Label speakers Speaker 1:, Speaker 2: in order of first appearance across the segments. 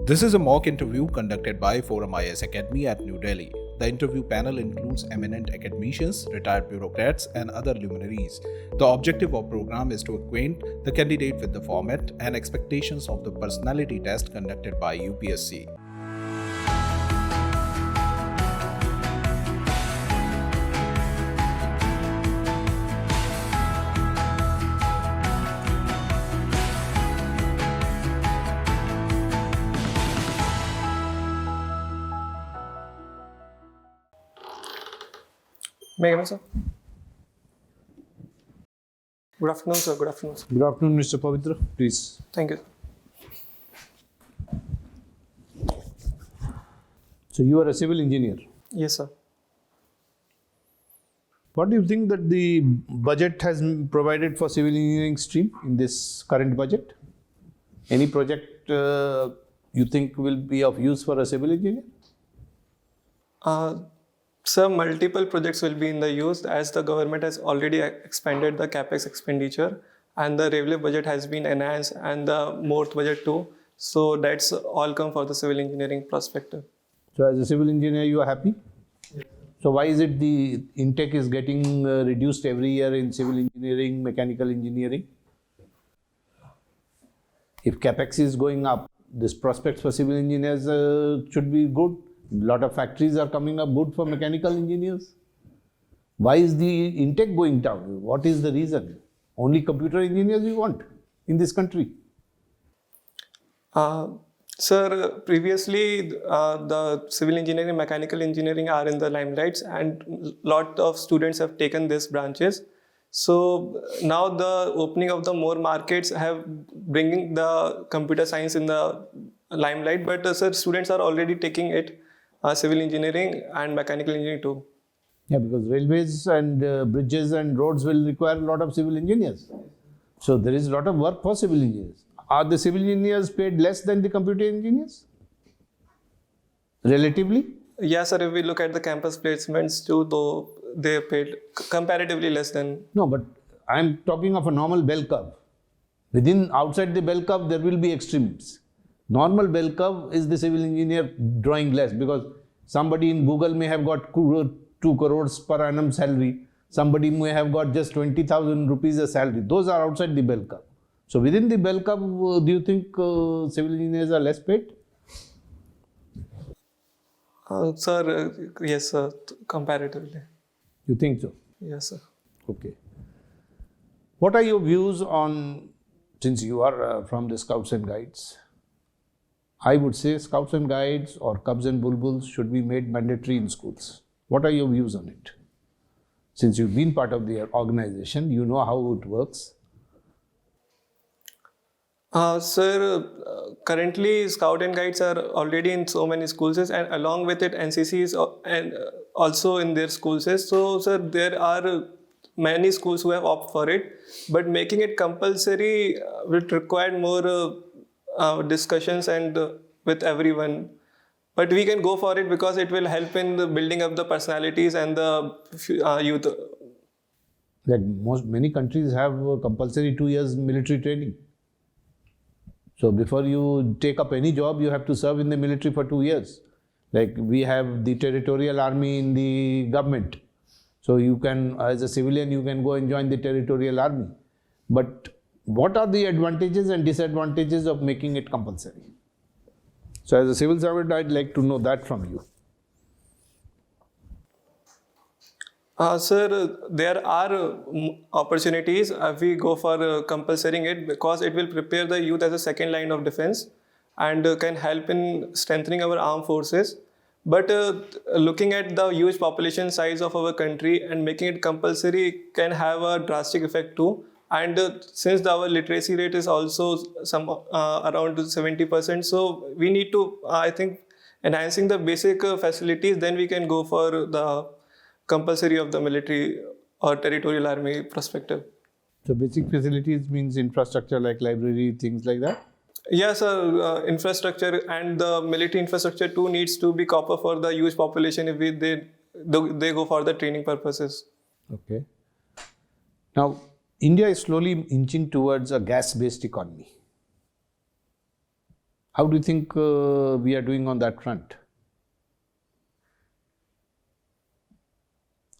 Speaker 1: This is a mock interview conducted by ForumIAS Academy at New Delhi. The interview panel includes eminent academicians, retired bureaucrats, and other luminaries. The objective of the program is to acquaint the candidate with the format and expectations of the personality test conducted by UPSC.
Speaker 2: May I come in, sir? Good afternoon, sir. Good afternoon, sir.
Speaker 3: Good afternoon, Mr. Pavitra. Please.
Speaker 2: Thank you.
Speaker 3: So you are a civil engineer.
Speaker 2: Yes, sir.
Speaker 3: What do you think that the budget has been provided for civil engineering stream in this current budget? Any project you think will be of use for a civil engineer?
Speaker 2: Sir, multiple projects will be in the use as the government has already expanded the capex expenditure and the revenue budget has been enhanced and the MORTH budget too. So that's all come for the civil engineering perspective.
Speaker 3: So as a civil engineer, you are happy? Yes. So why is it the intake is getting reduced every year in civil engineering, mechanical engineering? If capex is going up, this prospects for civil engineers should be good. A lot of factories are coming up good for mechanical engineers. Why is the intake going down? What is the reason? Only computer engineers you want in this country?
Speaker 2: Sir, previously the civil engineering, mechanical engineering are in the limelights and lot of students have taken these branches. So now the opening of the more markets have bringing the computer science in the limelight, but sir, students are already taking it, civil engineering and mechanical engineering too.
Speaker 3: Yeah, because railways and bridges and roads will require a lot of civil engineers. So there is a lot of work for civil engineers. Are the civil engineers paid less than the computer engineers? Relatively?
Speaker 2: Yeah, sir, if we look at the campus placements too, though they are paid comparatively less than.
Speaker 3: No, but I am talking of a normal bell curve. Outside the bell curve, there will be extremes. Normal bell curve is the civil engineer drawing less because somebody in Google may have got 2 crores per annum salary. Somebody may have got just 20,000 rupees a salary. Those are outside the bell curve. So within the bell curve, do you think civil engineers are less paid?
Speaker 2: Sir, yes, sir, comparatively.
Speaker 3: You think so?
Speaker 2: Yes, sir.
Speaker 3: Okay. What are your views on, since you are from the Scouts and Guides, I would say Scouts and Guides or Cubs and Bulbuls should be made mandatory in schools. What are your views on it? Since you've been part of the organization, you know how it works.
Speaker 2: Sir, currently Scout and Guides are already in so many schools and along with it NCC is also in their schools. So sir, there are many schools who have opted for it, but making it compulsory will require more discussions and with everyone. But we can go for it because it will help in the building up the personalities and the youth.
Speaker 3: Like many countries have compulsory 2 years military training. So before you take up any job, you have to serve in the military for 2 years. Like we have the territorial army in the government. So you can, as a civilian, you can go and join the territorial army. But what are the advantages and disadvantages of making it compulsory? So as a civil servant, I'd like to know that from you.
Speaker 2: Sir, there are opportunities if we go for compulsoring it because it will prepare the youth as a second line of defense and can help in strengthening our armed forces. But looking at the huge population size of our country and making it compulsory can have a drastic effect too. And since our literacy rate is also around 70%, so we need to, I think, enhancing the basic facilities, then we can go for the compulsory of the military or territorial army perspective.
Speaker 3: So basic facilities means infrastructure like library, things like that?
Speaker 2: Yes, sir. Infrastructure and the military infrastructure too needs to be copper for the huge population if they go for the training purposes.
Speaker 3: Okay. Now, India is slowly inching towards a gas-based economy. How do you think we are doing on that front?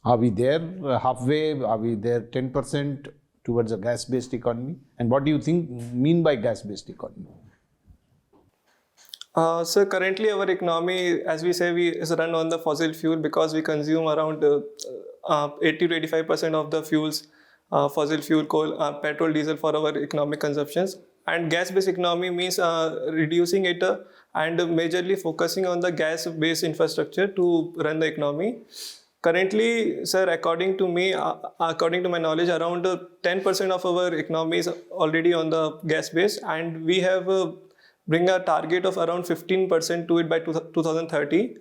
Speaker 3: Are we there halfway? Are we there 10% towards a gas-based economy? And what do you mean by gas-based economy?
Speaker 2: So currently our economy, as we say, is run on the fossil fuel because we consume around 80 to 85% of the fuels, fossil fuel, coal, petrol, diesel for our economic consumptions. And gas-based economy means reducing it and majorly focusing on the gas-based infrastructure to run the economy. Currently, sir, according to me, according to my knowledge, around 10% of our economy is already on the gas base, and we have bring a target of around 15% to it by 2030.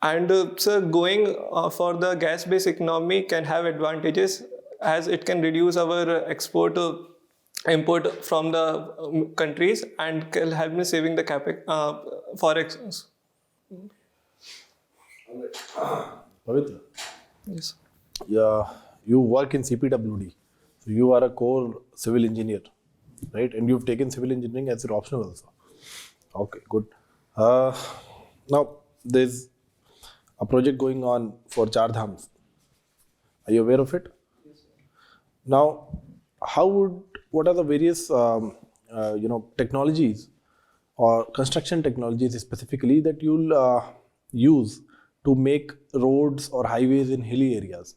Speaker 2: And sir, going for the gas-based economy can have advantages as it can reduce our export import from the countries and can help in saving the capex forex.
Speaker 4: Pavitra,
Speaker 2: Yes.
Speaker 4: yeah, you work in CPWD, so you are a core civil engineer, right? And you've taken civil engineering as your optional also. Okay, good. Now there's a project going on for Char Dhams. Are you aware of it? Yes. Now, what are the various technologies or construction technologies specifically that you'll use to make roads or highways in hilly areas?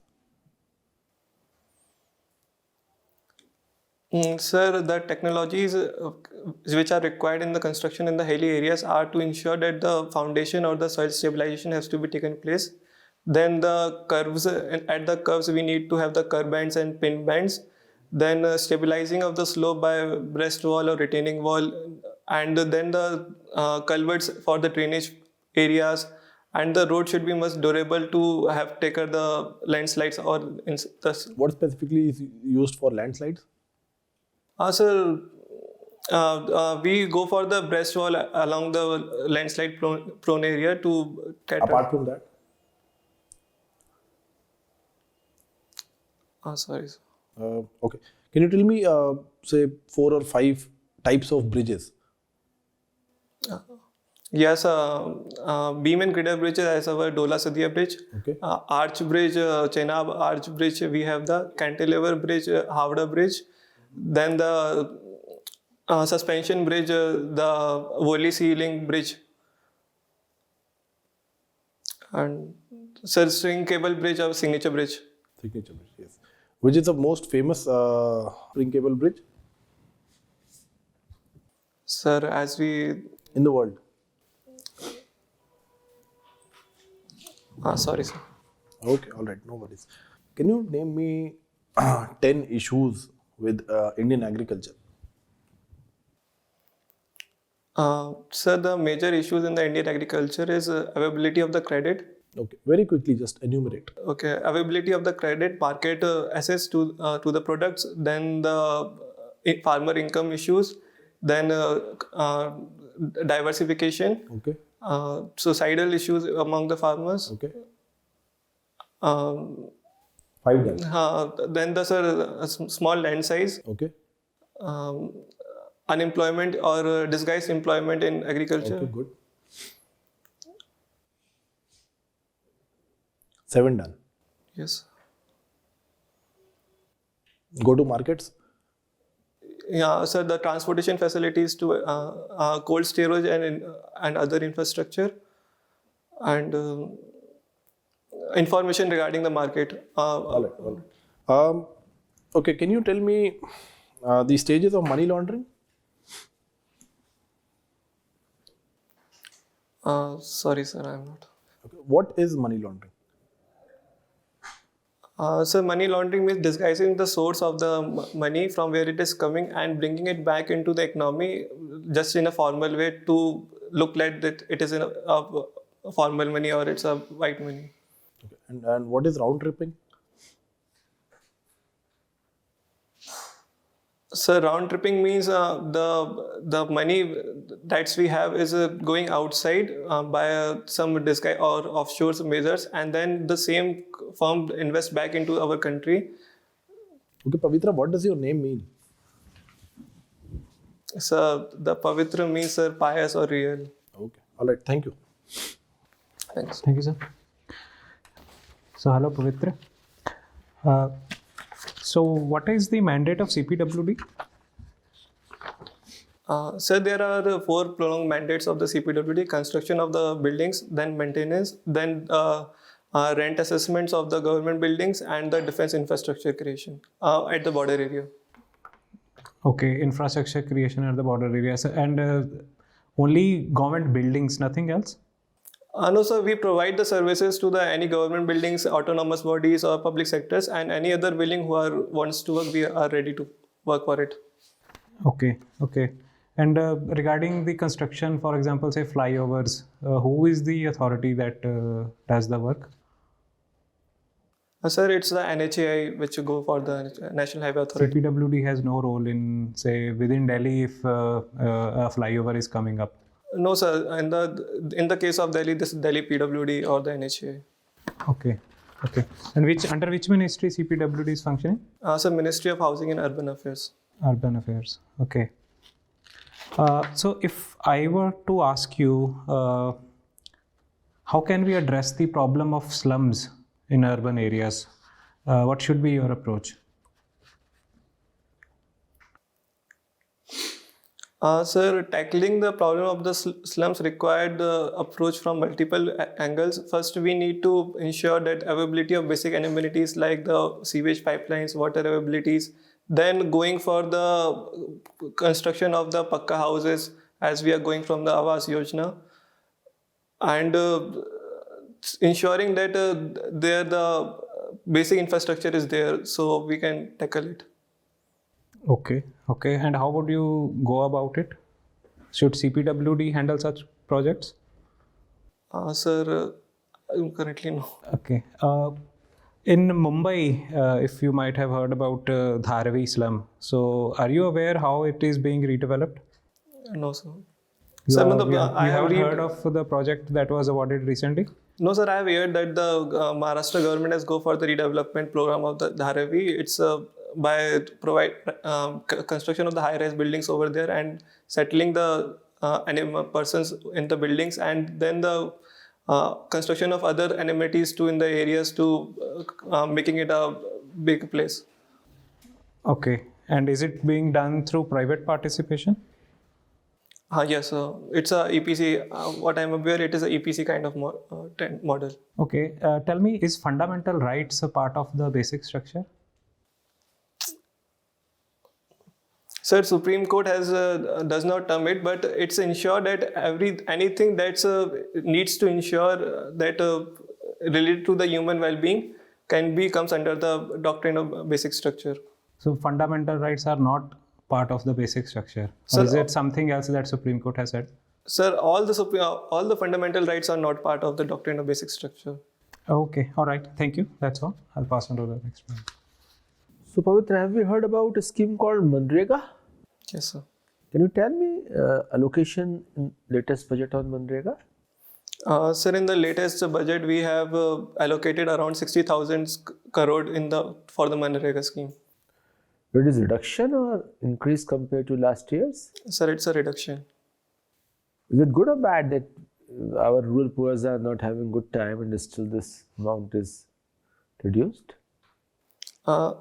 Speaker 2: Sir, the technologies which are required in the construction in the hilly areas are to ensure that the foundation or the soil stabilization has to be taken place. Then the curves, at the curves we need to have the curb bands and pin bands. Then stabilizing of the slope by breast wall or retaining wall, and then the culverts for the drainage areas. And the road should be much durable to have taken the landslides or
Speaker 4: What specifically is used for landslides?
Speaker 2: Sir, we go for the breast wall along the landslide prone area to cater.
Speaker 4: Apart from that?
Speaker 2: Sorry, sir.
Speaker 4: Okay. Can you tell me, say, 4 or 5 types of bridges?
Speaker 2: Yes, beam and grider bridge as our Dola Sadia bridge.
Speaker 4: Okay.
Speaker 2: Arch bridge, Chenab arch bridge, we have the cantilever bridge, Howrah bridge. Then the suspension bridge, the Worli ceiling bridge. And sir, string cable bridge, our signature bridge.
Speaker 4: Signature bridge, yes. Which is the most famous string cable bridge
Speaker 2: Sir, as we...
Speaker 4: in the world?
Speaker 2: Sorry, sir.
Speaker 4: Okay, all right, no worries. Can you name me 10 issues with Indian agriculture?
Speaker 2: Sir, the major issues in the Indian agriculture is availability of the credit.
Speaker 4: Okay, very quickly, just enumerate.
Speaker 2: Okay, availability of the credit, market access to the products, then the farmer income issues, then diversification,
Speaker 4: Okay,
Speaker 2: societal issues among the farmers.
Speaker 4: okay. 5 done.
Speaker 2: Then the sir, small land size,
Speaker 4: Okay,
Speaker 2: unemployment or disguised employment in agriculture.
Speaker 4: okay, good. 7 done.
Speaker 2: Yes.
Speaker 4: Go to markets.
Speaker 2: Yeah, sir, the transportation facilities to cold storage and other infrastructure, and information regarding the market.
Speaker 4: All right. Okay, can you tell me the stages of money laundering?
Speaker 2: Sorry, sir, I'm not.
Speaker 4: Okay. What is money laundering?
Speaker 2: So money laundering means disguising the source of the money from where it is coming and bringing it back into the economy just in a formal way to look like that it is a formal money or it's a white money.
Speaker 4: Okay. And what is round tripping?
Speaker 2: So round tripping means the money that we have is going outside by some disguise or offshore measures, and then the same firm invests back into our country.
Speaker 4: Okay, Pavitra, what does your name mean?
Speaker 2: So the Pavitra means, sir, pious or real.
Speaker 4: Okay. All right. Thank you.
Speaker 2: Thanks.
Speaker 5: Thank you, sir. So, hello, Pavitra. So, what is the mandate of CPWD?
Speaker 2: Sir, there are 4 prolonged mandates of the CPWD: construction of the buildings, then maintenance, then rent assessments of the government buildings, and the defense infrastructure creation at the border area.
Speaker 5: Okay, infrastructure creation at the border areas, and only government buildings, nothing else?
Speaker 2: No, sir, we provide the services to any government buildings, autonomous bodies, or public sectors, and any other building who wants to work, we are ready to work for it.
Speaker 5: Okay. And regarding the construction, for example, say flyovers, who is the authority that does the work?
Speaker 2: Sir, it's the NHAI which go for the National Highway Authority.
Speaker 5: CPWD has no role in, say, within Delhi if a flyover is coming up.
Speaker 2: No, sir. In the case of Delhi, this is Delhi PWD or the NHAI.
Speaker 5: Okay. And under which ministry CPWD is functioning?
Speaker 2: Sir, Ministry of Housing and Urban Affairs.
Speaker 5: Urban Affairs. Okay. So if I were to ask you, how can we address the problem of slums in urban areas? What should be your approach?
Speaker 2: Sir, tackling the problem of the slums required approach from multiple angles. First, we need to ensure that availability of basic amenities like the sewage pipelines, water availabilities. Then going for the construction of the Pakka houses as we are going from the Awas Yojana. And ensuring that the basic infrastructure is there so we can tackle it.
Speaker 5: Okay. And how would you go about it? Should CPWD handle such projects?
Speaker 2: Sir, currently no.
Speaker 5: Okay. In Mumbai, if you might have heard about Dharavi slum. So are you aware how it is being redeveloped?
Speaker 2: No, sir.
Speaker 5: You
Speaker 2: Sir,
Speaker 5: have heard of the project that was awarded recently?
Speaker 2: No, sir. I have heard that the Maharashtra government has go for the redevelopment program of the Dharavi. It's by construction of the high-rise buildings over there and settling the persons in the buildings, and then the construction of other amenities too in the areas to making it a big place.
Speaker 5: Okay. And is it being done through private participation?
Speaker 2: Yes, sir. It's a EPC. What I'm aware, it is a EPC kind of model.
Speaker 5: Okay. Tell me, is fundamental rights a part of the basic structure?
Speaker 2: Sir, Supreme Court has does not term it, but it's ensure that anything that's needs to ensure that related to the human well-being comes under the doctrine of basic structure.
Speaker 5: So fundamental rights are not part of the basic structure.
Speaker 2: Sir,
Speaker 5: or is it something else that Supreme Court has said?
Speaker 2: Sir, all the fundamental rights are not part of the doctrine of basic structure.
Speaker 5: Okay. All right. Thank you. That's all. I'll pass on to the next one.
Speaker 6: So, Pavitra, have you heard about a scheme called Manrega?
Speaker 2: Yes, sir.
Speaker 6: Can you tell me allocation in latest budget on Manrega?
Speaker 2: Sir, in the latest budget, we have allocated around 60,000 crore for the Manrega scheme.
Speaker 6: It is reduction or increase compared to last year's?
Speaker 2: Sir, it's a reduction.
Speaker 6: Is it good or bad that our rural poor are not having good time and still this amount is reduced?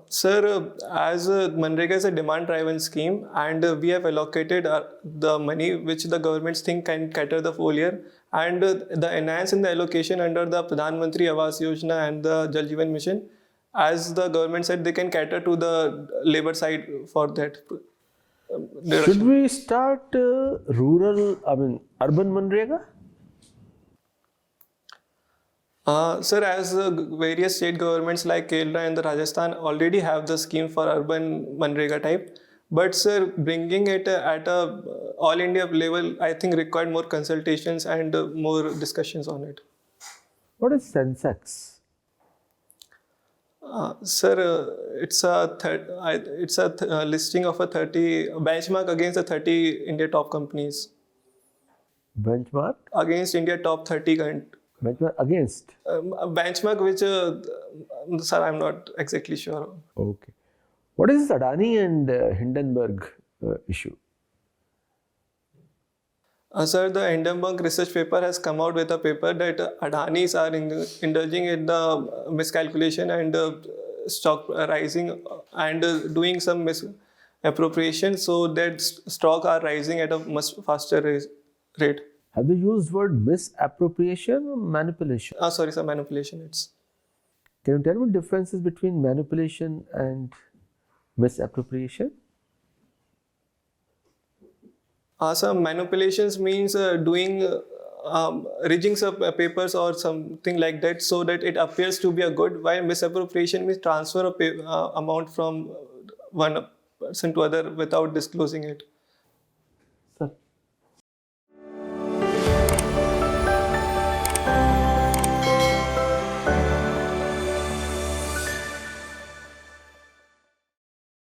Speaker 2: Sir, as Manrega is a demand-driven scheme, and we have allocated the money which the governments think can cater the full year, and the enhance in the allocation under the Pradhan Mantri Awas Yojana and the Jal Jeevan Mission, as the government said, they can cater to the labor side for that.
Speaker 6: Should we start urban Manrega?
Speaker 2: Sir, as various state governments like Kerala and the Rajasthan already have the scheme for urban Manrega type. But sir, bringing it at a all India level, I think required more consultations and more discussions on it.
Speaker 6: What is Sensex?
Speaker 2: Sir, it's a listing of a 30 benchmark against the 30 India top companies.
Speaker 6: Benchmark?
Speaker 2: Against India top 30
Speaker 6: Benchmark against?
Speaker 2: Benchmark which, sir, I'm not exactly sure.
Speaker 6: Okay. What is this Adani and Hindenburg issue?
Speaker 2: Sir, the Hindenburg research paper has come out with a paper that Adanis are indulging in the miscalculation and stock rising and doing some misappropriation, so that stock are rising at a much faster rate.
Speaker 6: Have they used word misappropriation or manipulation?
Speaker 2: Sorry, sir, manipulation. It's
Speaker 6: Can you tell me differences between manipulation and misappropriation?
Speaker 2: Some manipulations means doing rigging some papers or something like that, so that it appears to be a good. While misappropriation means transfer of amount from one person to other without disclosing it.